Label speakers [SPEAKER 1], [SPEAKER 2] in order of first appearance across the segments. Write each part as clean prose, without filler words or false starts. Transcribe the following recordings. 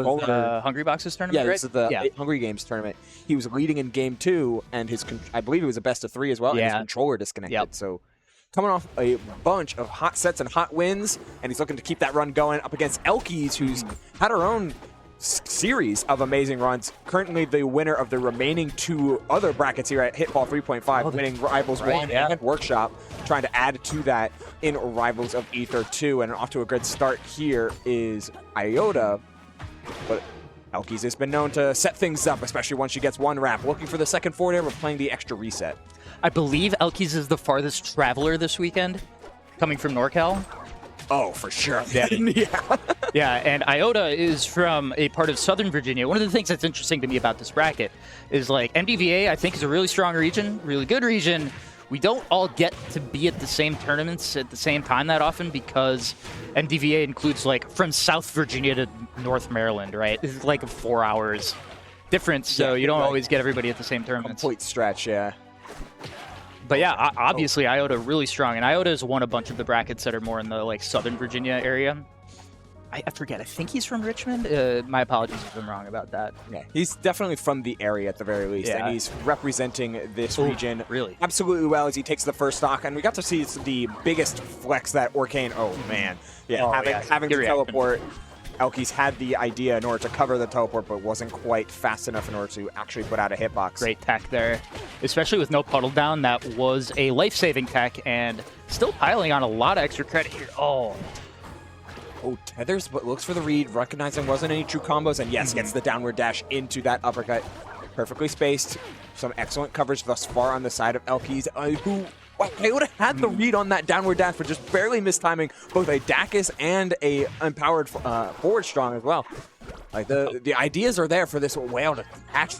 [SPEAKER 1] Hungry Boxes tournament,
[SPEAKER 2] Yeah,
[SPEAKER 1] right?
[SPEAKER 2] this is the Hungry Games tournament. He was leading in game 2, and I believe it was a best of 3 as well, and his controller disconnected. So coming off a bunch of hot sets and hot wins, and he's looking to keep that run going up against Elkiies, who's had her own series of amazing runs. Currently the winner of the remaining 2 other brackets here at Hitfall 3.5, winning Rivals 1 and Workshop, trying to add to that in Rivals of Aether 2. And off to a good start here is Iota, but Elkiies has been known to set things up, especially once she gets 1 wrap. Looking for the second forward air, but playing the extra reset.
[SPEAKER 1] I believe Elkiies is the farthest traveler this weekend, coming from NorCal.
[SPEAKER 2] Oh, for sure.
[SPEAKER 1] Yeah, and Iota is from a part of Southern Virginia. One of the things that's interesting to me about this bracket is, like, MDVA, I think, is a really strong region, really good region. We don't all get to be at the same tournaments at the same time that often because MDVA includes, like, from South Virginia to North Maryland, right? It's like 4 hours difference, so you don't always get everybody at the same tournaments.
[SPEAKER 2] Complete stretch, yeah.
[SPEAKER 1] But yeah, obviously Iota really strong, and Iota has won a bunch of the brackets that are more in the like Southern Virginia area. I forget. I think he's from Richmond. My apologies if I'm wrong about that.
[SPEAKER 2] Yeah, he's definitely from the area at the very least, and he's representing this region
[SPEAKER 1] really
[SPEAKER 2] absolutely well as he takes the first stock. And we got to see the biggest flex that Orcane. Oh man, having to teleport. Elkiies had the idea in order to cover the teleport, but wasn't quite fast enough in order to actually put out a hitbox.
[SPEAKER 1] Great tech there, especially with no puddle down. That was a life-saving tech, and still piling on a lot of extra credit here. Oh,
[SPEAKER 2] tethers, but looks for the read, recognizing wasn't any true combos, and yes, gets the downward dash into that uppercut. Perfectly spaced. Some excellent coverage thus far on the side of Elkiies, who... Wow, they would have had the read on that downward dash, but just barely mistiming both a Dacus and a empowered forward strong as well. Like the ideas are there for this whale to catch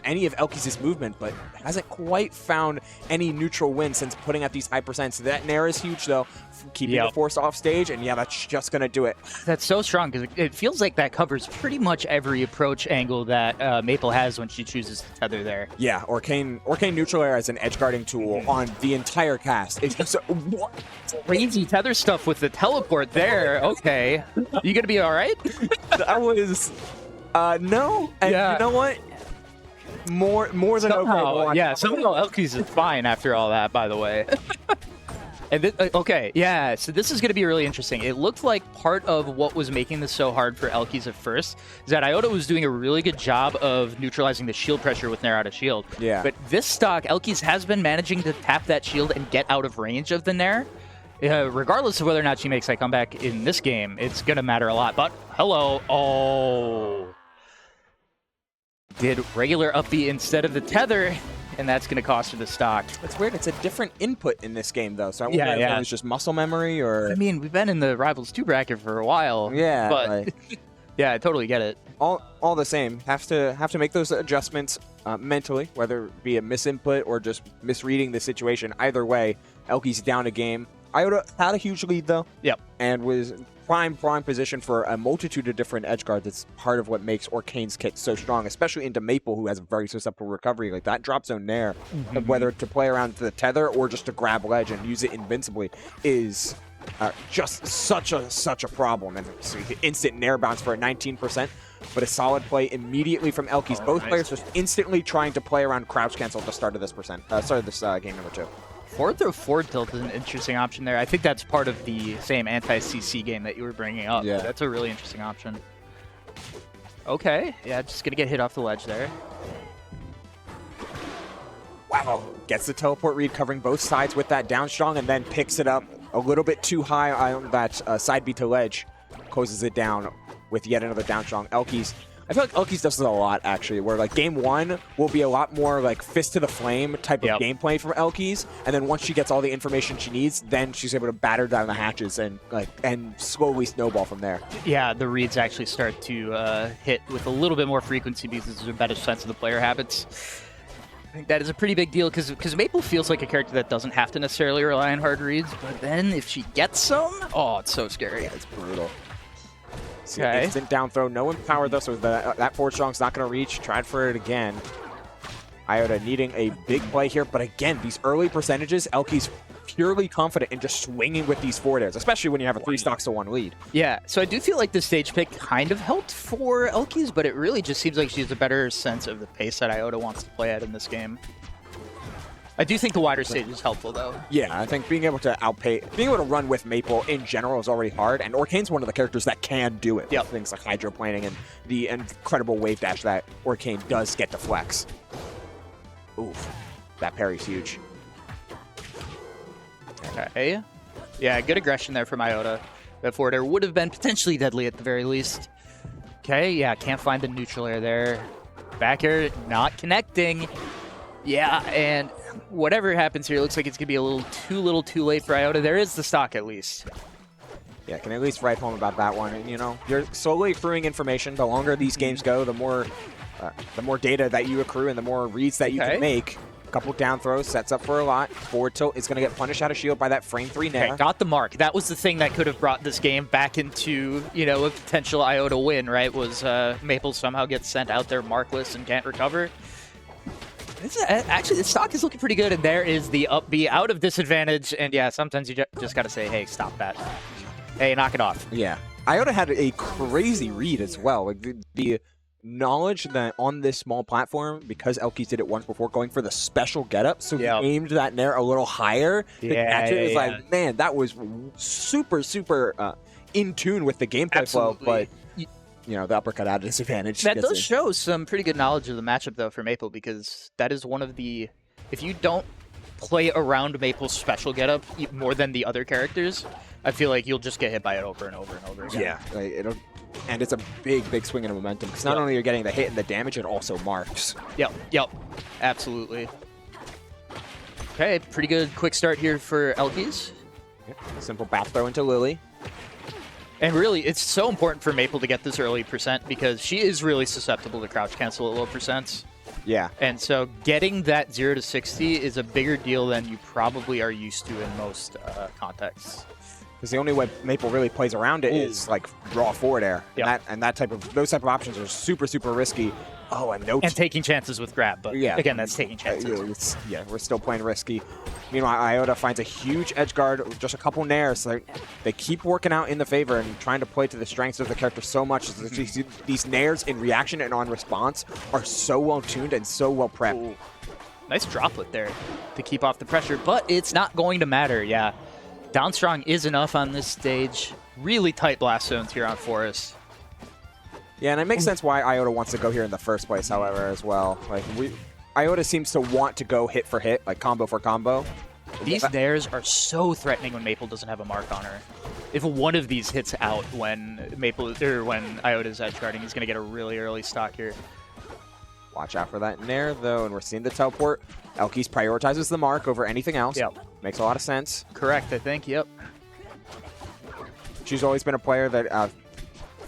[SPEAKER 2] any of Elkiies' movement, but hasn't quite found any neutral win since putting at these high percents. That Nair is huge though, keeping the force off stage, and yeah, that's just gonna do it.
[SPEAKER 1] That's so strong because it feels like that covers pretty much every approach angle that Maypul has when she chooses to tether there.
[SPEAKER 2] Yeah, Orcane neutral air as an edge guarding tool on the entire cast. It's just
[SPEAKER 1] crazy tether stuff with the teleport there. Okay, you gonna be all right?
[SPEAKER 2] That was no, and you know what? More than
[SPEAKER 1] somehow,
[SPEAKER 2] okay.
[SPEAKER 1] Yeah, somehow Elkiies is fine after all that, by the way. And okay, yeah, so this is going to be really interesting. It looked like part of what was making this so hard for Elkiies at first is that Iota was doing a really good job of neutralizing the shield pressure with Nair out of shield.
[SPEAKER 2] Yeah.
[SPEAKER 1] But this stock, Elkiies has been managing to tap that shield and get out of range of the Nair. Regardless of whether or not she makes that comeback in this game, it's going to matter a lot. But, hello. Oh. Did regular up B instead of the tether, and that's going to cost her the stock.
[SPEAKER 2] It's weird. It's a different input in this game, though. So I wonder if it was just muscle memory or...
[SPEAKER 1] I mean, we've been in the Rivals 2 bracket for a while.
[SPEAKER 2] Yeah.
[SPEAKER 1] But, yeah, I totally get it.
[SPEAKER 2] All the same. Have to make those adjustments mentally, whether it be a misinput or just misreading the situation. Either way, Elkiies down a game. Iota had a huge lead, though.
[SPEAKER 1] Yep.
[SPEAKER 2] And was prime position for a multitude of different edge guards. That's part of what makes Orcane's kit so strong, especially into Maypul, who has a very susceptible recovery. Like that drop zone there, whether to play around the tether or just to grab ledge and use it invincibly, is just such a problem. And so instant Nair bounce for a 19%, but a solid play immediately from Elkiies. Both players just instantly trying to play around crouch cancel at the start of this game number 2.
[SPEAKER 1] Forward throw forward tilt is an interesting option there. I think that's part of the same anti-CC game that you were bringing up.
[SPEAKER 2] Yeah.
[SPEAKER 1] That's a really interesting option. Okay, yeah, just gonna get hit off the ledge there.
[SPEAKER 2] Wow, gets the teleport read, covering both sides with that down strong, and then picks it up a little bit too high on that side B to ledge. Closes it down with yet another down strong. Elkiies. I feel like Elkiies does this a lot, actually, where like game 1 will be a lot more like fist to the flame type of gameplay from Elkiies, and then once she gets all the information she needs, then she's able to batter down the hatches and slowly snowball from there.
[SPEAKER 1] Yeah, the reads actually start to hit with a little bit more frequency because there's a better sense of the player habits. I think that is a pretty big deal because Maypul feels like a character that doesn't have to necessarily rely on hard reads, but then if she gets some, oh, it's so scary.
[SPEAKER 2] Yeah, it's brutal. Okay. Instant down throw, no empower though, so that forward strong's not going to reach. Tried for it again. Iota needing a big play here, but again, these early percentages, Elkiies purely confident in just swinging with these forward airs, especially when you have a 3 stocks to 1 lead.
[SPEAKER 1] Yeah, so I do feel like the stage pick kind of helped for Elkiies, but it really just seems like she has a better sense of the pace that Iota wants to play at in this game. I do think the wider stage is helpful, though.
[SPEAKER 2] Yeah, I think being able to run with Maypul in general is already hard, and Orcane's one of the characters that can do it.
[SPEAKER 1] Yep.
[SPEAKER 2] Things like hydroplaning and the incredible wave dash that Orcane does get to flex. Oof, that parry's huge.
[SPEAKER 1] Okay. Yeah, good aggression there from Iota. That forward air would have been potentially deadly at the very least. Okay, yeah, can't find the neutral air there. Back air not connecting. Yeah, and whatever happens here, looks like it's going to be a little too late for Iota. There is the stock at least.
[SPEAKER 2] Yeah, can at least write home about that one. And, you know, you're slowly accruing information. The longer these games go, the more data that you accrue and the more reads that you can make. A couple down throws sets up for a lot. Forward tilt is going to get punished out of shield by that frame 3 nair.
[SPEAKER 1] Okay, got the mark. That was the thing that could have brought this game back into, you know, a potential Iota win, right? Was Maypul somehow gets sent out there markless and can't recover. Actually, the stock is looking pretty good, and there is the up B out of disadvantage. And yeah, sometimes you just got to say, hey, stop that. Hey, knock it off.
[SPEAKER 2] Yeah. Iota had a crazy read as well. Like the knowledge that on this small platform, because Elkiies did it once before, going for the special getup, so he aimed that nair a little higher. It was like, man, that was super, super in tune with the gameplay flow, but you know, the uppercut out of disadvantage.
[SPEAKER 1] That does show some pretty good knowledge of the matchup, though, for Maypul, because that is one of the... If you don't play around Maypul's special getup more than the other characters, I feel like you'll just get hit by it over and over and over again.
[SPEAKER 2] Yeah, like, and it's a big, big swing in momentum, because not only are you getting the hit and the damage, it also marks.
[SPEAKER 1] Yep, absolutely. Okay, pretty good quick start here for Elkiies.
[SPEAKER 2] Simple back throw into Lily.
[SPEAKER 1] And really, it's so important for Maypul to get this early percent because she is really susceptible to crouch cancel at low percents.
[SPEAKER 2] Yeah.
[SPEAKER 1] And so getting that 0 to 60 is a bigger deal than you probably are used to in most contexts.
[SPEAKER 2] Because the only way Maypul really plays around it is like raw forward air.
[SPEAKER 1] Yep.
[SPEAKER 2] And those type of options are super, super risky. Oh, and
[SPEAKER 1] taking chances with grab, but again, that's taking chances.
[SPEAKER 2] We're still playing risky. Meanwhile, Iota finds a huge edge guard, just a couple nairs. So they keep working out in the favor and trying to play to the strengths of the character so much. These nairs in reaction and on response are so well tuned and so well prepped.
[SPEAKER 1] Ooh. Nice droplet there to keep off the pressure, but it's not going to matter. Yeah, down strong is enough on this stage. Really tight blast zones here on Forest.
[SPEAKER 2] Yeah, and it makes sense why Iota wants to go here in the first place, however, as well. Like Iota seems to want to go hit for hit, like combo for combo.
[SPEAKER 1] These nairs are so threatening when Maypul doesn't have a mark on her. If one of these hits out when Iota's edge guarding, he's going to get a really early stock here.
[SPEAKER 2] Watch out for that nair, though, and we're seeing the teleport. Elkiies prioritizes the mark over anything else.
[SPEAKER 1] Yep.
[SPEAKER 2] Makes a lot of sense.
[SPEAKER 1] Correct, I think, yep.
[SPEAKER 2] She's always been a player that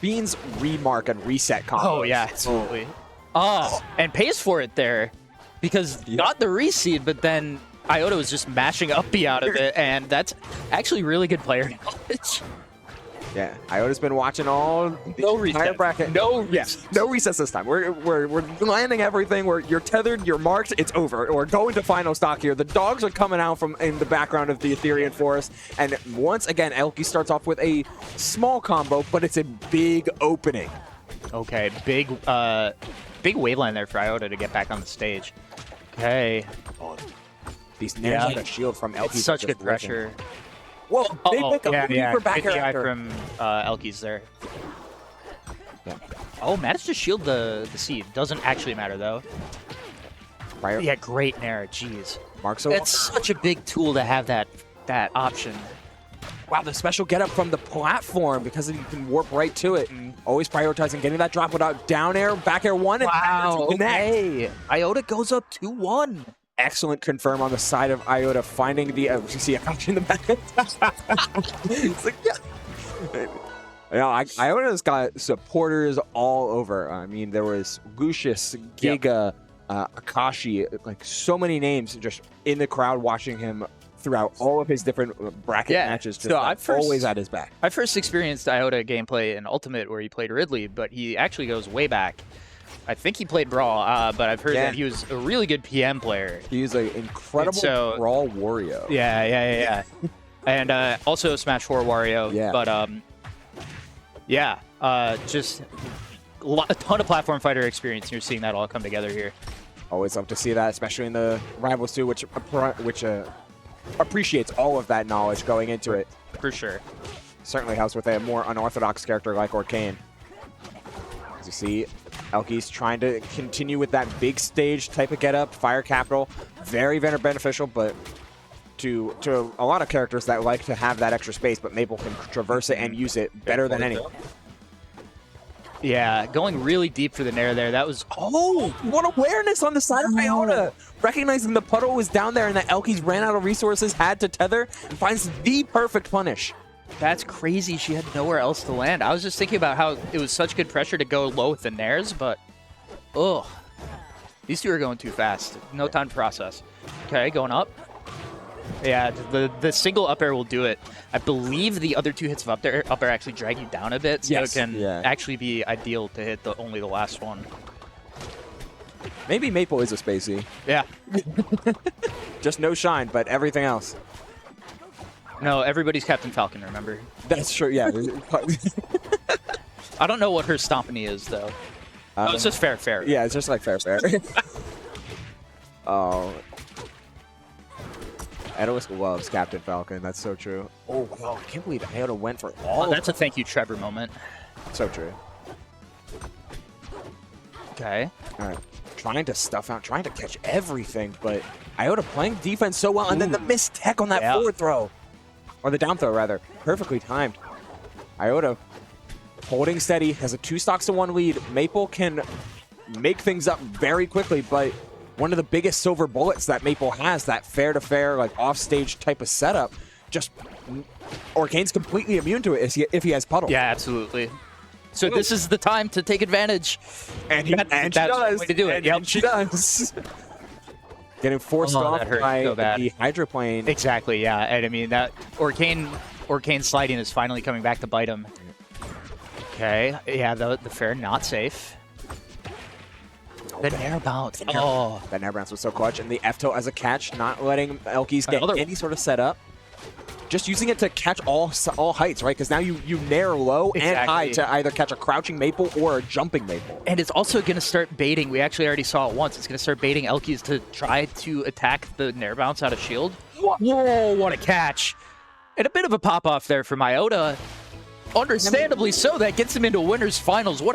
[SPEAKER 2] Fiend's remark and reset combos.
[SPEAKER 1] Oh, yeah, absolutely. And pays for it there. Because not the reseed, but then Iota was just mashing up B out of it, and that's actually really good player knowledge.
[SPEAKER 2] Yeah, Iota's been watching all the entire bracket. No resets this time. We're landing everything. You're tethered, you're marked, it's over. We're going to final stock here. The dogs are coming out from in the background of the Ethereal Forest, and once again, Elkie starts off with a small combo, but it's a big opening.
[SPEAKER 1] Okay, big wave line there for Iota to get back on the stage. Okay.
[SPEAKER 2] These nairs like a shield from Elkiies.
[SPEAKER 1] It's such good pressure.
[SPEAKER 2] Whoa, they pick up for back air
[SPEAKER 1] from Elkiies there. Yeah. Oh, managed to shield the seed. Doesn't actually matter, though. Yeah, great nair. Jeez. That's such a big tool to have that option.
[SPEAKER 2] Wow, the special getup from the platform because you can warp right to it. And always prioritizing getting that drop without down air, back air 1, and
[SPEAKER 1] okay. Iota goes up 2-1.
[SPEAKER 2] Excellent confirm on the side of Iota, finding the... you see a couch in the back. It's like, Iota's got supporters all over. I mean, there was Lucius, Giga, Akashi, like so many names just in the crowd watching him throughout all of his different bracket matches. Just always at his back.
[SPEAKER 1] I first experienced Iota gameplay in Ultimate where he played Ridley, but he actually goes way back. I think he played Brawl, but I've heard that he was a really good PM player.
[SPEAKER 2] He's an incredible Brawl Wario.
[SPEAKER 1] Yeah. And also Smash 4 Wario.
[SPEAKER 2] Yeah.
[SPEAKER 1] But just a ton of platform fighter experience. And you're seeing that all come together here.
[SPEAKER 2] Always love to see that, especially in the Rivals 2, which appreciates all of that knowledge going into it.
[SPEAKER 1] For sure.
[SPEAKER 2] Certainly helps with a more unorthodox character like Orcane. As you see, Elkiies trying to continue with that big stage type of getup, fire capital, very, very beneficial, but to a lot of characters that like to have that extra space, but Maypul can traverse it and use it better than anyone.
[SPEAKER 1] Yeah, going really deep for the Nair there. That was...
[SPEAKER 2] Oh, what awareness on the side of Iota! Recognizing the puddle was down there and that Elkiies ran out of resources, had to tether, and finds the perfect punish.
[SPEAKER 1] That's crazy. She had nowhere else to land. I was just thinking about how it was such good pressure to go low with the Nairs, but... Ugh. These two are going too fast. No time to process. Okay, going up. Yeah, the single up air will do it. I believe the other two hits of up air actually drag you down a bit, so it can actually be ideal to hit only the last one.
[SPEAKER 2] Maybe Maypul is a spacey.
[SPEAKER 1] Yeah.
[SPEAKER 2] Just no shine, but everything else.
[SPEAKER 1] No, everybody's Captain Falcon, remember?
[SPEAKER 2] That's true, yeah.
[SPEAKER 1] I don't know what her stompany is, though. Oh, it's just fair.
[SPEAKER 2] Yeah, it's just like fair. Oh. Iota loves Captain Falcon. That's so true. Oh, wow. I can't believe Iota went for all
[SPEAKER 1] that's a thank you, Trevor moment.
[SPEAKER 2] So true.
[SPEAKER 1] Okay.
[SPEAKER 2] All right. Trying to stuff out, trying to catch everything, but Iota playing defense so well, and then the missed tech on that forward throw. Or the down throw, rather. Perfectly timed. Iota holding steady, has a 2 stocks to 1 lead. Maypul can make things up very quickly, but one of the biggest silver bullets that Maypul has, that fair-to-fair, like off-stage type of setup, just Orcane's completely immune to it if he has puddle.
[SPEAKER 1] Yeah, absolutely. So this is the time to take advantage.
[SPEAKER 2] And she does.
[SPEAKER 1] The way to do it.
[SPEAKER 2] And she does. Getting forced off by the hydroplane.
[SPEAKER 1] Exactly, yeah. And I mean, that Orcane sliding is finally coming back to bite him. Okay, yeah, the fair not safe. The Nair bounce. Oh.
[SPEAKER 2] That Nair bounce was so clutch. And the F-tilt as a catch, not letting Elkiies get any sort of setup. Just using it to catch all heights, right? Because now you Nair low and high to either catch a crouching Maypul or a jumping Maypul.
[SPEAKER 1] And it's also going to start baiting. We actually already saw it once. It's going to start baiting Elkiies to try to attack the Nair bounce out of shield. Whoa, what a catch. And a bit of a pop-off there from Iota. Understandably so. That gets him into winners finals. What a